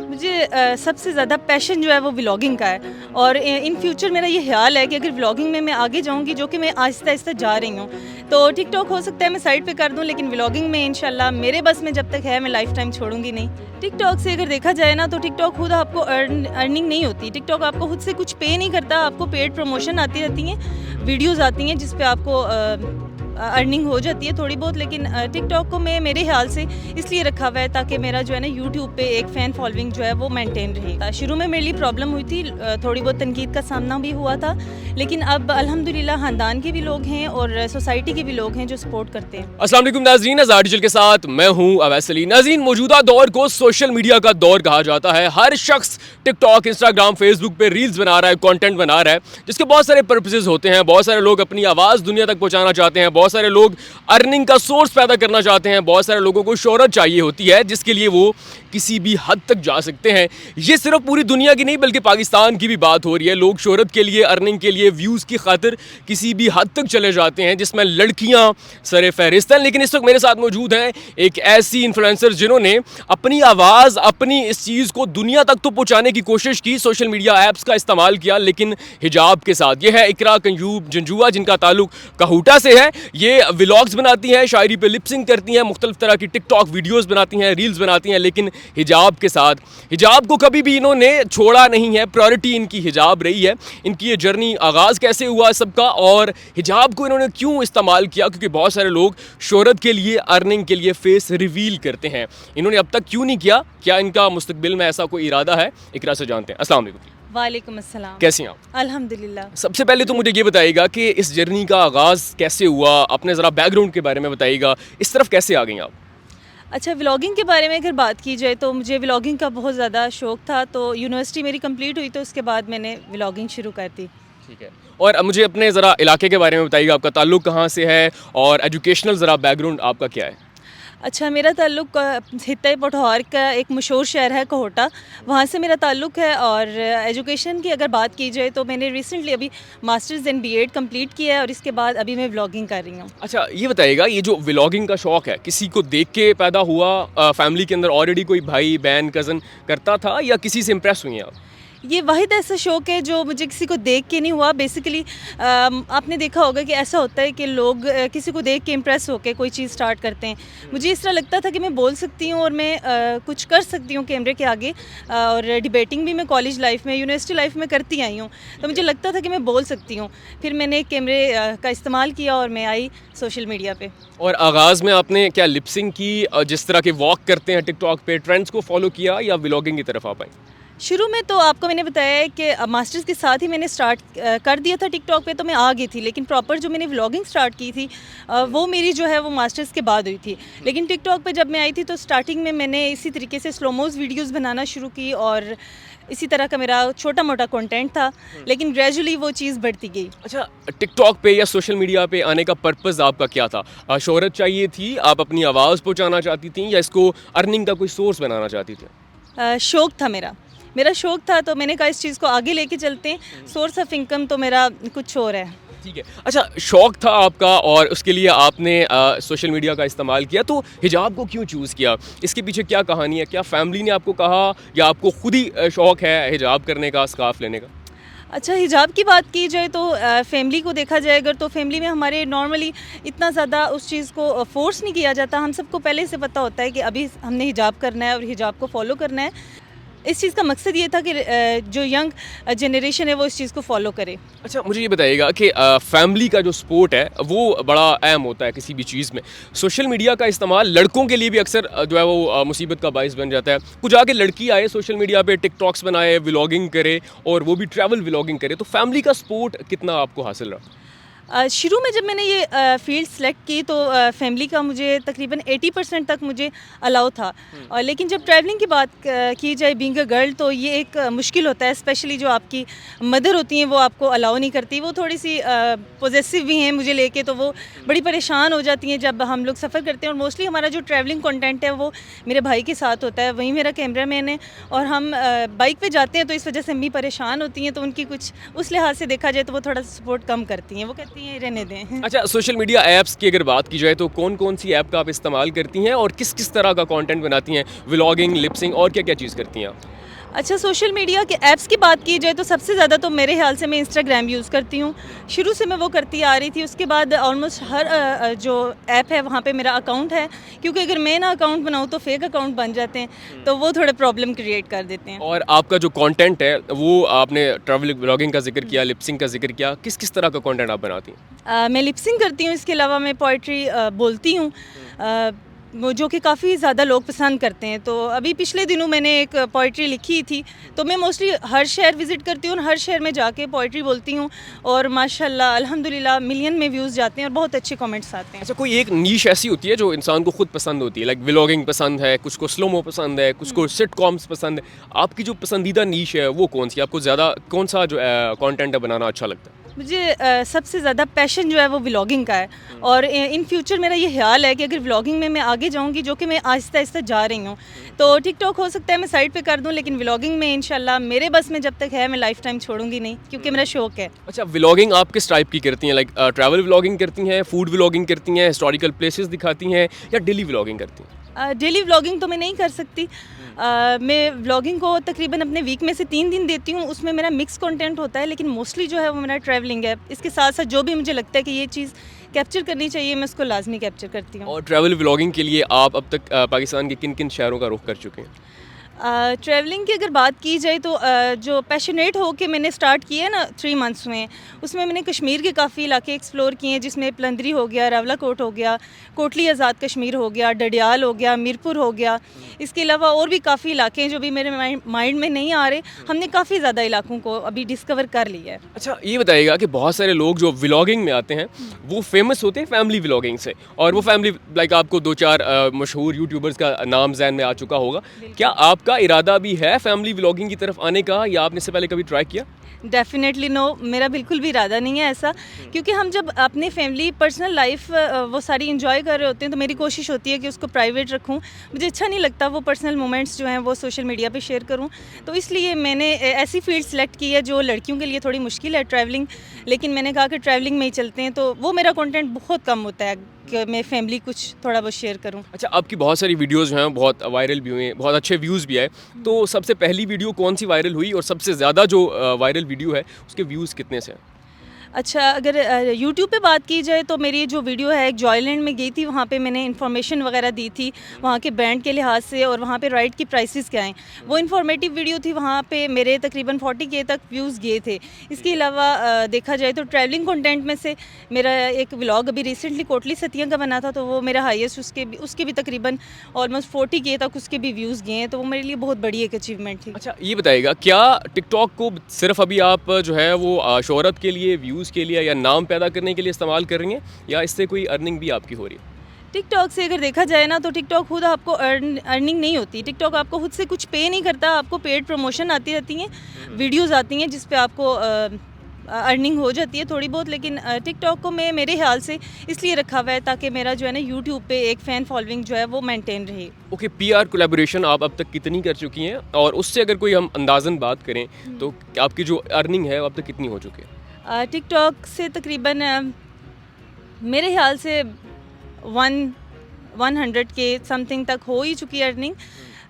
मुझे सबसे ज़्यादा पैशन जो है वो व्लॉगिंग का है और इन फ्यूचर मेरा ये ख्याल है कि अगर व्लॉगिंग में मैं आगे जाऊंगी, जो कि मैं आहिस्ता आहिस्ता जा रही हूँ, तो टिकटॉक हो सकता है मैं साइड पे कर दूँ, लेकिन व्लॉगिंग में इंशाल्लाह मेरे बस में जब तक है मैं लाइफ टाइम छोड़ूंगी नहीं। टिकटॉक से अगर देखा जाए ना तो टिकटॉक खुद आपको अर्निंग नहीं होती। टिकटॉक आपको खुद से कुछ पे नहीं करता, आपको पेड प्रमोशन आती रहती हैं, वीडियोज़ आती हैं जिस पे आपको अर्निंग हो जाती है थोड़ी बहुत। लेकिन टिकटॉक को मैं मेरे ख्याल से इसलिए रखा हुआ है ताकि मेरा जो है ना यूट्यूब पे एक फ़ैन फॉलोइंग जो है वो मेंटेन रहे। शुरू में मेरे लिए प्रॉब्लम हुई थी, थोड़ी बहुत तनकीद का सामना भी हुआ था, लेकिन अब अल्हम्दुलिल्लाह ख़ानदान के भी लोग हैं और सोसाइटी के भी लोग हैं जो सपोर्ट करते हैं। अस्सलाम वालेकुम नाज़रीन, अज़हर डिजिटल के साथ मैं हूं अवैस अली। नाज़रीन, मौजूदा दौर को सोशल मीडिया का दौर कहा जाता है। हर शख्स टिकटॉक, इंस्टाग्राम, फेसबुक पे रील्स बना रहा है, कंटेंट बना रहा है, जिसके बहुत सारे पर्पसेस होते हैं। बहुत सारे लोग अपनी आवाज़ दुनिया तक पहुंचाना चाहते हैं, बहुत सारे लोग अर्निंग का सोर्स पैदा करना चाहते हैं, बहुत सारे लोगों को शोहरत चाहिए होती है जिसके लिए वो किसी भी हद तक जा सकते हैं। ये सिर्फ पूरी दुनिया की नहीं बल्कि पाकिस्तान की भी बात हो रही है। लोग शोहरत के लिए, अर्निंग के लिए, व्यूज़ की खातिर किसी भी हद तक चले जाते हैं, जिसमें लड़कियां सरे फहरिस्त हैं। लेकिन इस वक्त मेरे साथ मौजूद हैं एक ऐसी इन्फ्लुएंसर जिन्होंने अपनी आवाज़, अपनी इस चीज़ को दुनिया तक तो पहुँचाने की कोशिश की, सोशल मीडिया ऐप्स का इस्तेमाल किया, लेकिन हिजाब के साथ। यह है इकरा कंजूब जंजुआ, जिनका ताल्लुक कहूटा से है। ये व्लॉग्स बनाती हैं, शायरी पे लिपसिंग करती हैं, मुख्तलिफ तरह की टिकटॉक वीडियोस बनाती हैं, रील्स बनाती हैं, लेकिन हिजाब के साथ। हिजाब को कभी भी इन्होंने छोड़ा नहीं है, प्रायोरिटी इनकी हिजाब रही है। इनकी ये जर्नी आगाज़ कैसे हुआ सबका, और हिजाब को इन्होंने क्यों इस्तेमाल किया, क्योंकि बहुत सारे लोग शोहरत के लिए, अर्निंग के लिए फेस रिवील करते हैं। इन्होंने अब तक क्यों नहीं किया? क्या इनका मुस्तकबिल में ऐसा कोई इरादा है? इकरा से जानते हैं। अस्सलाम वालेकुम। वालेकुम अस्सलाम। कैसी हैं आप? अल्हम्दुलिल्लाह। सबसे पहले तो मुझे ये बताइएगा कि इस जर्नी का आगाज़ कैसे हुआ? अपने ज़रा बैकग्राउंड के बारे में बताइएगा, इस तरफ कैसे आ गई आप? अच्छा, व्लॉगिंग के बारे में अगर बात की जाए तो मुझे व्लॉगिंग का बहुत ज़्यादा शौक़ था, तो यूनिवर्सिटी मेरी कंप्लीट हुई तो उसके बाद मैंने व्लॉगिंग शुरू कर दी। ठीक है। और अब मुझे अपने ज़रा इलाके के बारे में बताइएगा, आपका ताल्लुक कहाँ से है और एजुकेशनल ज़रा बैकग्राउंड आपका क्या है? अच्छा, मेरा ताल्लुक खित्ते पठौर का एक मशहूर शहर है कोहटा, वहाँ से मेरा ताल्लुक है। और एजुकेशन की अगर बात की जाए तो मैंने रिसेंटली अभी मास्टर्स इन बीएड कंप्लीट किया है और इसके बाद अभी मैं व्लॉगिंग कर रही हूँ। अच्छा, ये बताइएगा, ये जो व्लॉगिंग का शौक़ है किसी को देख के पैदा हुआ? फैमिली के अंदर ऑलरेडी कोई भाई बहन कज़न करता था या किसी से इम्प्रेस हुई हैं आप? ये वाहिद ऐसा शौक़ है जो मुझे किसी को देख के नहीं हुआ। बेसिकली आपने देखा होगा कि ऐसा होता है कि लोग किसी को देख के इम्प्रेस होकर कोई चीज़ स्टार्ट करते हैं। मुझे इस तरह लगता था कि मैं बोल सकती हूँ और मैं कुछ कर सकती हूँ कैमरे के आगे, और डिबेटिंग भी मैं कॉलेज लाइफ में, यूनिवर्सिटी लाइफ में करती आई हूँ, तो मुझे लगता था कि मैं बोल सकती हूँ। फिर मैंने कैमरे का इस्तेमाल किया और मैं आई सोशल मीडिया पे। और आगाज़ में आपने क्या लिपसिंग की, जिस तरह के वॉक करते हैं टिकटॉक पे, ट्रेंड्स को फॉलो किया या व्लॉगिंग की तरफ आप आई? शुरू में तो आपको मैंने बताया है कि मास्टर्स के साथ ही मैंने स्टार्ट कर दिया था टिकटॉक पे, तो मैं आ गई थी। लेकिन प्रॉपर जो मैंने व्लॉगिंग स्टार्ट की थी वो मेरी जो है वो मास्टर्स के बाद हुई थी। लेकिन टिकटॉक पे जब मैं आई थी तो स्टार्टिंग में मैंने इसी तरीके से स्लोमोज वीडियोस बनाना शुरू की और इसी तरह का मेरा छोटा मोटा कंटेंट था, लेकिन ग्रेजुअली वो चीज़ बढ़ती गई। अच्छा, टिकटॉक पे या सोशल मीडिया पे आने का पर्पस आपका क्या था? शोहरत चाहिए थी, आप अपनी आवाज़ पहुंचाना चाहती थी, या इसको अर्निंग का कोई सोर्स बनाना चाहती थी? शौक़ था मेरा शौक़ था, तो मैंने कहा इस चीज़ को आगे लेके चलते हैं। सोर्स ऑफ इनकम तो मेरा कुछ और है। ठीक है। अच्छा, शौक़ था आपका और उसके लिए आपने सोशल मीडिया का इस्तेमाल किया, तो हिजाब को क्यों चूज़ किया? इसके पीछे क्या कहानी है? क्या फैमिली ने आपको कहा या आपको खुद ही शौक़ है हिजाब करने का, स्कार्फ़ लेने का? अच्छा, हिजाब की बात की जाए तो फैमिली को देखा जाए अगर, तो फैमिली में हमारे नॉर्मली इतना ज़्यादा उस चीज़ को फ़ोर्स नहीं किया जाता। हम सबको पहले से पता होता है कि अभी हमने हिजाब करना है और हिजाब को फॉलो करना है। इस चीज़ का मकसद ये था कि जो यंग जनरेशन है वो इस चीज़ को फॉलो करे। अच्छा, मुझे ये बताइएगा कि फैमिली का जो सपोर्ट है वो बड़ा अहम होता है किसी भी चीज़ में। सोशल मीडिया का इस्तेमाल लड़कों के लिए भी अक्सर जो है वो मुसीबत का बाइस बन जाता है। कुछ आगे लड़की आए सोशल मीडिया पे, टिकटॉक्स बनाए, व्लॉगिंग करे, और वो भी ट्रैवल व्लॉगिंग करे, तो फैमिली का सपोर्ट कितना आपको हासिल रहा? शुरू में जब मैंने ये फ़ील्ड सेलेक्ट की तो फैमिली का मुझे तकरीबन 80% तक मुझे अलाउ था। और लेकिन जब ट्रैवलिंग की बात की जाए बीइंग अ गर्ल, तो ये एक मुश्किल होता है, स्पेशली जो आपकी मदर होती हैं वो आपको अलाउ नहीं करती। वो थोड़ी सी पॉजेसिव भी हैं मुझे लेके, तो वो बड़ी परेशान हो जाती हैं जब हम लोग सफ़र करते हैं। और मोस्टली हमारा जो ट्रैवलिंग कंटेंट है वो मेरे भाई के साथ होता है, वही मेरा कैमरामैन है, और हम बाइक पे जाते हैं, तो इस वजह से अम्मी परेशान होती हैं। तो उनकी कुछ उस लिहाज से देखा जाए तो वो थोड़ा सपोर्ट कम करती हैं, वो कहती हैं रहने दें। अच्छा, सोशल मीडिया ऐप्स की अगर बात की जाए तो कौन कौन सी ऐप का आप इस्तेमाल करती हैं और किस किस तरह का कंटेंट बनाती हैं? व्लॉगिंग, लिपसिंग और क्या क्या चीज़ करती हैं आप? अच्छा, सोशल मीडिया के ऐप्स की बात की जाए तो सबसे ज़्यादा तो मेरे ख्याल से मैं इंस्टाग्राम यूज़ करती हूँ। शुरू से मैं वो करती आ रही थी, उसके बाद ऑलमोस्ट हर जो ऐप है वहाँ पे मेरा अकाउंट है, क्योंकि अगर मैं ना अकाउंट बनाऊँ तो फेक अकाउंट बन जाते हैं, तो वो थोड़े प्रॉब्लम क्रिएट कर देते हैं। और आपका जो कंटेंट है वो आपने ट्रैवल ब्लॉगिंग का जिक्र किया, लिपसिंग का जिक्र किया, किस किस तरह का कंटेंट आप बनाती हैं? मैं लिपसिंग करती हूँ, इसके अलावा मैं पोइट्री बोलती हूँ, वो जो कि काफ़ी ज़्यादा लोग पसंद करते हैं। तो अभी पिछले दिनों मैंने एक पोइट्री लिखी थी, तो मैं मोस्टली हर शहर विज़िट करती हूँ और हर शहर में जाके पोइट्री बोलती हूँ, और माशाल्लाह अल्हम्दुलिल्लाह मिलियन में व्यूज़ जाते हैं और बहुत अच्छे कमेंट्स आते हैं। अच्छा, कोई एक नीश ऐसी होती है जो इंसान को खुद पसंद होती है, लाइक व्लॉगिंग पसंद है, कुछ को स्लोमो पसंद है, कुछ को सिटकॉम्स पसंद है। आपकी जो पसंदीदा नीश है वो कौन सी? आपको ज़्यादा कौन सा जो कंटेंट है बनाना अच्छा लगता है? मुझे सबसे ज़्यादा पैशन जो है वो व्लॉगिंग का है, और इन फ्यूचर मेरा ये ख्याल है कि अगर व्लॉगिंग में मैं आगे जाऊंगी, जो कि मैं आहिस्ता आहिस्ता जा रही हूँ, तो टिकटॉक हो सकता है मैं साइड पे कर दूं, लेकिन व्लॉगिंग में इंशाल्लाह मेरे बस में जब तक है मैं लाइफ टाइम छोड़ूंगी नहीं, क्योंकि मेरा शौक है। अच्छा, व्लॉगिंग आप किस टाइप की करती हैं? लाइक ट्रैवल व्लॉगिंग करती हैं, फूड व्लॉगिंग करती हैं, हिस्टोरिकल प्लेसेस दिखाती हैं, या डेली व्लॉगिंग करती हैं? डेली व्लॉगिंग तो मैं नहीं कर सकती। मैं व्लॉगिंग को तकरीबन अपने वीक में से 3 दिन देती हूँ, उसमें मेरा मिक्स कंटेंट होता है, लेकिन मोस्टली जो है वो मेरा ट्रैवलिंग है। इसके साथ साथ जो भी मुझे लगता है कि ये चीज़ कैप्चर करनी चाहिए, मैं उसको लाजमी कैप्चर करती हूँ। और ट्रैवल व्लॉगिंग के लिए आप अब तक पाकिस्तान के किन किन शहरों का रुख कर चुके हैं? ट्रैवलिंग की अगर बात की जाए तो जो पैशनेट हो के मैंने स्टार्ट किया है ना 3 मंथ्स में, उसमें मैंने कश्मीर के काफ़ी इलाके एक्सप्लोर किए हैं, जिसमें पलंदरी हो गया, रावलाकोट हो गया, कोटली आज़ाद कश्मीर हो गया, डडियाल हो गया, मीरपुर हो गया। इसके अलावा और भी काफ़ी इलाके हैं जो भी मेरे माइंड में नहीं आ रहे। हमने काफ़ी ज़्यादा इलाकों को अभी डिस्कवर कर लिया है। अच्छा, ये बताइएगा कि बहुत सारे लोग जो व्लॉगिंग में आते हैं वो फेमस होते हैं फैमिली व्लॉगिंग से, और वो फैमिली लाइक आपको 2-4 मशहूर यूट्यूबर्स का नाम ज़हन में आ चुका होगा। क्या आपका इरादा भी है फैमिली व्लॉगिंग की तरफ आने का, या आपने इससे पहले कभी ट्राई किया? डेफिनेटली नो, मेरा बिल्कुल भी इरादा नहीं है ऐसा, क्योंकि हम जब अपनी फैमिली पर्सनल लाइफ वो सारी इंजॉय कर रहे होते हैं, तो मेरी कोशिश होती है कि उसको प्राइवेट रखूं। मुझे अच्छा नहीं लगता वो पर्सनल मोमेंट्स जो हैं वो सोशल मीडिया पे शेयर करूं, तो इसलिए मैंने ऐसी फील्ड सेलेक्ट की है जो लड़कियों के लिए थोड़ी मुश्किल है, ट्रैवलिंग। लेकिन मैंने कहा कि ट्रैवलिंग में ही चलते हैं, तो वो मेरा कंटेंट बहुत कम होता है कि मैं फैमिली कुछ थोड़ा बहुत शेयर करूं। अच्छा, आपकी बहुत सारी वीडियोज़ जो हैं बहुत वायरल भी हुई हैं, बहुत अच्छे व्यूज़ भी आए, तो सबसे पहली वीडियो कौन सी वायरल हुई, और सबसे ज़्यादा जो वायरल वीडियो है उसके व्यूज़ कितने से हैं? अच्छा, अगर यूट्यूब पे बात की जाए तो मेरी जो वीडियो है, एक जॉयलैंड में गई थी, वहाँ पे मैंने इन्फॉर्मेशन वगैरह दी थी वहाँ के बैंड के लिहाज से, और वहाँ पे राइड की प्राइसेस क्या हैं। वो इन्फॉर्मेटिव वीडियो थी, वहाँ पे मेरे तकरीबन 40K तक व्यूज़ गए थे। इसके अलावा देखा जाए तो ट्रैवलिंग कंटेंट में से मेरा एक व्लॉग अभी रिसेंटली कोटली सतिया का बना था, तो वो मेरा हाईएस्ट, उसके भी तकरीबन ऑलमोस्ट 40K तक उसके भी व्यूज़ गए हैं, तो वो मेरे लिए बहुत बड़ी एक अचीवमेंट थी। अच्छा, ये बताइएगा, क्या टिकटॉक को सिर्फ अभी आप जो है वो शोहरत के लिए, व्यूज़ के लिए, या नाम पैदा करने के लिए इस्तेमाल कर रही हैं, या इससे कोई अर्निंग भी आपकी हो रही है? टिकटॉक से अगर देखा जाए ना, तो टिकटॉक खुद आपको अर्निंग नहीं होती। टिकटॉक आपको खुद से कुछ पे नहीं करता, आपको पेड प्रमोशन आती रहती हैं, वीडियोस आती हैं जिस पे आपको अर्निंग हो जाती है थोड़ी बहुत। लेकिन टिकटॉक को मैं मेरे ख्याल से इसलिए रखा हुआ है ताकि मेरा जो है ना यूट्यूब पे एक फ़ैन फॉलोइंग जो है वो मेंटेन रहे। ओके, पीआर कोलैबोरेशन आप अब तक कितनी कर चुकी हैं, और उससे अगर कोई हम अंदाज़न बात करें तो आपकी जो अर्निंग है वो अब तक कितनी हो चुकी है? टिकटॉक से तकरीबन मेरे ख्याल से 100K समथिंग तक हो ही चुकी है अर्निंग।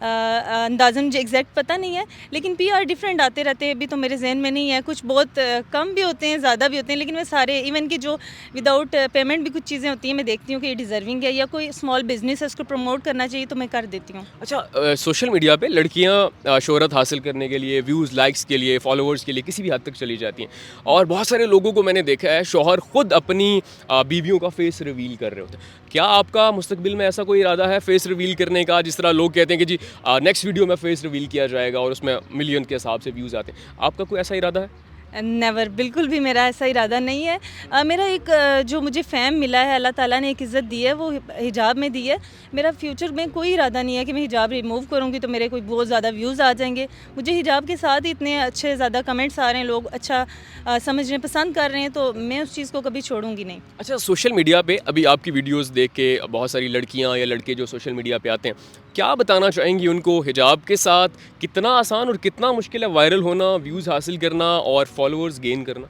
अंदाज़न मुझे एग्जैक्ट पता नहीं है, लेकिन पीआर डिफरेंट आते रहते हैं, अभी तो मेरे जहन में नहीं है। कुछ बहुत कम भी होते हैं, ज़्यादा भी होते हैं, लेकिन मैं सारे इवन कि जो विदाउट पेमेंट भी कुछ चीज़ें होती हैं, मैं देखती हूँ कि ये डिज़र्विंग है, या कोई स्मॉल बिजनेस है उसको प्रमोट करना चाहिए, तो मैं कर देती हूँ। अच्छा, सोशल मीडिया पे लड़कियां शोहरत हासिल करने के लिए, व्यूज़, लाइक्स के लिए, फॉलोअर्स के लिए किसी भी हद तक चली जाती हैं, और बहुत सारे लोगों को मैंने देखा है शौहर खुद अपनी बीवियों का फेस रिवील कर रहे होते हैं। क्या आपका मुस्तकबिल में ऐसा कोई इरादा है फेस रिवील करने का, जिस तरह लोग कहते हैं कि जी नेक्स्ट वीडियो में फेस रिवील किया जाएगा और उसमें मिलियन के हिसाब से व्यूज़ आते हैं, आपका कोई ऐसा इरादा है? नेवर, बिल्कुल भी मेरा ऐसा इरादा नहीं है। मेरा एक जो मुझे फ़ैम मिला है, अल्लाह ताला ने एक इज़्ज़त दी है, वो हिजाब में दी है। मेरा फ्यूचर में कोई इरादा नहीं है कि मैं हिजाब रिमूव करूँगी तो मेरे कोई बहुत ज़्यादा व्यूज़ आ जाएंगे। मुझे हिजाब के साथ ही इतने अच्छे ज़्यादा कमेंट्स आ रहे हैं, लोग अच्छा समझने पसंद कर रहे हैं, तो मैं उस चीज़ को कभी छोड़ूंगी नहीं। अच्छा, सोशल मीडिया पे अभी आपकी वीडियोस देख के बहुत सारी लड़कियां या लड़के जो सोशल मीडिया पे आते हैं, क्या बताना चाहेंगी उनको हिजाब के साथ कितना आसान और कितना मुश्किल है वायरल होना, व्यूज़ हासिल करना और फॉलोअर्स गेन करना?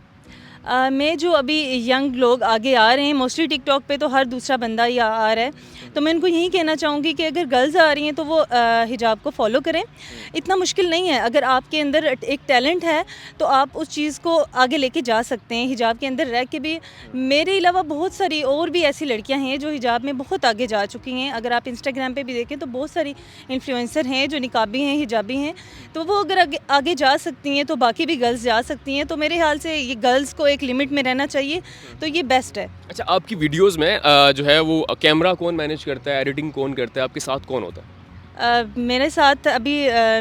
मैं जो अभी यंग लोग आगे आ रहे हैं, मोस्टली टिकटॉक पे तो हर दूसरा बंदा ही आ रहा है, तो मैं उनको यही कहना चाहूँगी कि अगर गर्ल्स आ रही हैं तो वो हिजाब को फॉलो करें। इतना मुश्किल नहीं है, अगर आपके अंदर एक टैलेंट है तो आप उस चीज़ को आगे लेके जा सकते हैं हिजाब के अंदर रह के भी। मेरे अलावा बहुत सारी और भी ऐसी लड़कियां हैं जो हिजाब में बहुत आगे जा चुकी हैं। अगर आप इंस्टाग्राम पे भी देखें तो बहुत सारी इन्फ्लुएंसर हैं जो निकाबी हैं, हिजाबी हैं, तो वो अगर आगे जा सकती हैं तो बाकी भी गर्ल्स जा सकती हैं। तो मेरे ख्याल से ये गर्ल्स को एक लिमिट में रहना चाहिए, तो ये बेस्ट है। अच्छा, आपकी वीडियोज़ में जो है वो कैमरा कौन मैनेज करता है, एडिटिंग कौन करता है, आपके साथ कौन होता है? मेरे साथ अभी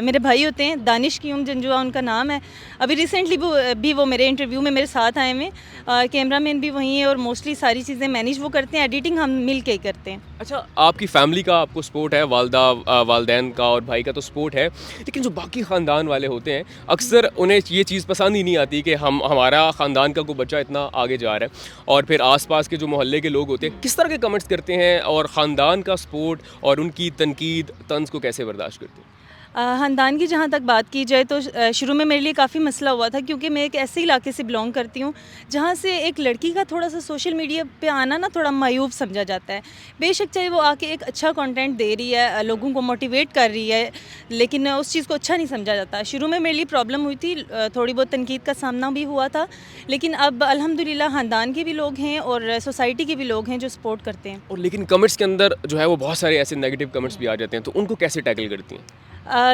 मेरे भाई होते हैं, दानिश कीम जंजुआ उनका नाम है। अभी रिसेंटली वो मेरे इंटरव्यू में मेरे साथ आए हुए। कैमरामैन भी वही है और मोस्टली सारी चीज़ें मैनेज वो करते हैं, एडिटिंग हम मिल के ही करते हैं। अच्छा, आपकी फैमिली का आपको सपोर्ट है, वालदैन का और भाई का तो सपोर्ट है, लेकिन जो बाकी ख़ानदान वाले होते हैं अक्सर उन्हें ये चीज़ पसंद ही नहीं आती कि हमारा ख़ानदान का कोई बच्चा इतना आगे जा रहा है, और फिर आसपास के जो मोहल्ले के लोग होते हैं किस तरह के कमेंट्स करते हैं, और ख़ानदान का सपोर्ट और उनकी तनकीद तंज को कैसे बर्दाश्त करते हैं? ख़ानदान की जहाँ तक बात की जाए तो शुरू में मेरे लिए काफ़ी मसला हुआ था, क्योंकि मैं एक ऐसे इलाके से बिलोंग करती हूँ जहाँ से एक लड़की का थोड़ा सा सोशल मीडिया पे आना ना थोड़ा मायूब समझा जाता है। बेशक चाहे वो आके एक अच्छा कंटेंट दे रही है, लोगों को मोटिवेट कर रही है, लेकिन उस चीज़ को अच्छा नहीं समझा जाता। शुरू में मेरे लिए प्रॉब्लम हुई थी, थोड़ी बहुत तनकीद का सामना भी हुआ था, लेकिन अब अल्हम्दुलिल्लाह ख़ानदान के भी लोग हैं और सोसाइटी के भी लोग हैं जो सपोर्ट करते हैं। और लेकिन कमेंट्स के अंदर जो है वो बहुत सारे ऐसे नेगेटिव कमेंट्स भी आ जाते हैं, तो उनको कैसे टैकल करती हैं?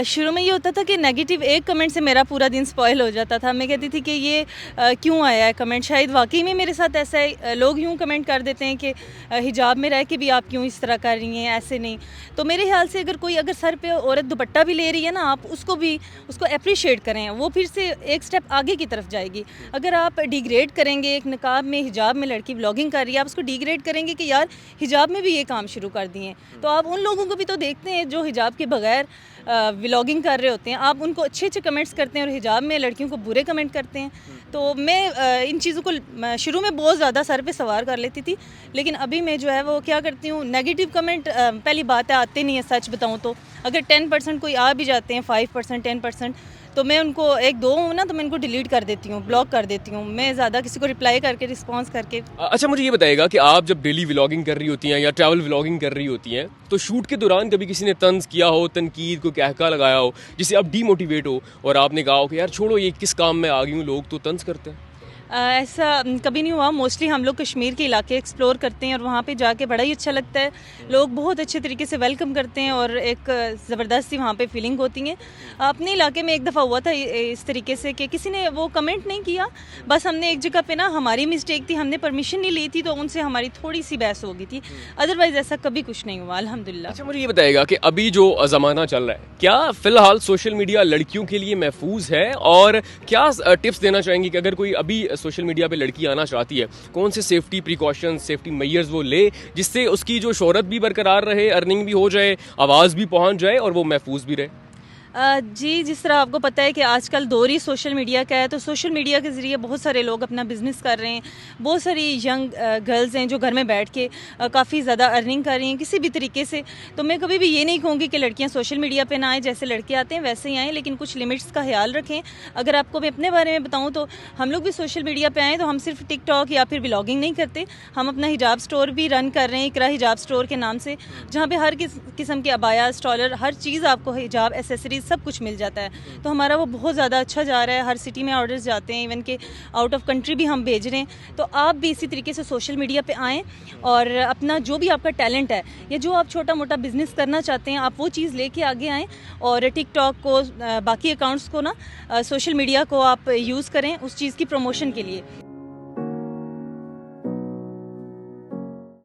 शुरू में ये होता था कि नेगेटिव एक कमेंट से मेरा पूरा दिन स्पॉइल हो जाता था। मैं कहती थी कि ये क्यों आया है कमेंट, शायद वाकई में मेरे साथ ऐसा है। लोग यूँ कमेंट कर देते हैं कि हिजाब में रह के भी आप क्यों इस तरह कर रही हैं, ऐसे नहीं। तो मेरे ख्याल से अगर सर पे औरत दुपट्टा भी ले रही है ना, आप उसको अप्रिशिएट करें, वो फिर से एक स्टेप आगे की तरफ जाएगी। अगर आप डिग्रेड करेंगे, एक निकाब में हिजाब में लड़की व्लॉगिंग कर रही है, आप उसको डिग्रेड करेंगे कि यार हिजाब में भी ये काम शुरू कर दिए, तो आप उन लोगों को भी तो देखते हैं जो हिजाब के बगैर व्लॉगिंग कर रहे होते हैं, आप उनको अच्छे अच्छे कमेंट्स करते हैं और हिजाब में लड़कियों को बुरे कमेंट करते हैं। तो मैं इन चीज़ों को शुरू में बहुत ज़्यादा सर पे सवार कर लेती थी, लेकिन अभी मैं जो है वो क्या करती हूँ, नेगेटिव कमेंट पहली बात है आते नहीं है, सच बताऊँ तो। अगर 10% कोई आ भी जाते हैं, 5% 10%, तो मैं उनको एक दो हूँ ना, तो मैं उनको डिलीट कर देती हूँ, ब्लॉक कर देती हूँ। मैं ज़्यादा किसी को रिप्लाई करके रिस्पॉन्स करके। अच्छा, मुझे ये बताइएगा कि आप जब डेली व्लॉगिंग कर रही होती हैं या ट्रैवल व्लॉगिंग कर रही होती हैं, तो शूट के दौरान कभी किसी ने तंज किया हो, तनकीद को कहका लगाया हो, जिससे आप डीमोटिवेट हो और आपने कहा हो कि यार छोड़ो ये किस काम में आ गई हूँ, लोग तो तंज करते हैं? ऐसा कभी नहीं हुआ। मोस्टली हम लोग कश्मीर के इलाके एक्सप्लोर करते हैं और वहाँ पे जाके बड़ा ही अच्छा लगता है। लोग बहुत अच्छे तरीके से वेलकम करते हैं और एक ज़बरदस्त सी वहाँ पे फीलिंग होती है। अपने इलाके में एक दफ़ा हुआ था इस तरीके से कि किसी ने वो कमेंट नहीं किया, बस हमने एक जगह पे ना, हमारी मिस्टेक थी, हमने परमिशन नहीं ली थी, तो उनसे हमारी थोड़ी सी बहस हो गई थी। अदरवाइज़ ऐसा कभी कुछ नहीं हुआ, अल्हम्दुलिल्लाह। अच्छा, मुझे ये बताइएगा कि अभी जो ज़माना चल रहा है, क्या फ़िलहाल सोशल मीडिया लड़कियों के लिए महफूज है, और क्या टिप्स देना चाहेंगी कि अगर कोई अभी सोशल मीडिया पे लड़की आना चाहती है, कौन से सेफ्टी प्रिकॉशंस, सेफ्टी मेजर्स वो ले, जिससे उसकी जो शोहरत भी बरकरार रहे, अर्निंग भी हो जाए, आवाज़ भी पहुंच जाए और वो महफूज भी रहे? जी, जिस तरह आपको पता है कि आजकल दौर ही सोशल मीडिया का है, तो सोशल मीडिया के ज़रिए बहुत सारे लोग अपना बिज़नेस कर रहे हैं। बहुत सारी यंग गर्ल्स हैं जो घर में बैठ के काफ़ी ज़्यादा अर्निंग कर रही हैं किसी भी तरीके से। तो मैं कभी भी ये नहीं कहूँगी कि लड़कियां सोशल मीडिया पे ना आएँ, जैसे लड़के आते हैं वैसे ही आएँ, लेकिन कुछ लिमिट्स का ख्याल रखें। अगर आपको मैं अपने बारे में बताऊँ तो हम लोग भी सोशल मीडिया पर आएँ तो हम सिर्फ टिकटॉक या फिर व्लॉगिंग नहीं करते, हम अपना हिजाब स्टोर भी रन कर रहे हैं, इकरा हिजाब स्टोर के नाम से, जहाँ पर हर किस्म के अबाया, स्टॉलर, हर चीज़ आपको हिजाब, एसेसरीज सब कुछ मिल जाता है। तो हमारा वो बहुत ज़्यादा अच्छा जा रहा है, हर सिटी में ऑर्डर्स जाते हैं, इवन के आउट ऑफ कंट्री भी हम भेज रहे हैं। तो आप भी इसी तरीके से सोशल मीडिया पे आएँ और अपना जो भी आपका टैलेंट है या जो आप छोटा मोटा बिजनेस करना चाहते हैं, आप वो चीज़ लेके आगे आएँ और टिकटॉक को, बाकी अकाउंट्स को ना, सोशल मीडिया को आप यूज़ करें उस चीज़ की प्रमोशन के लिए।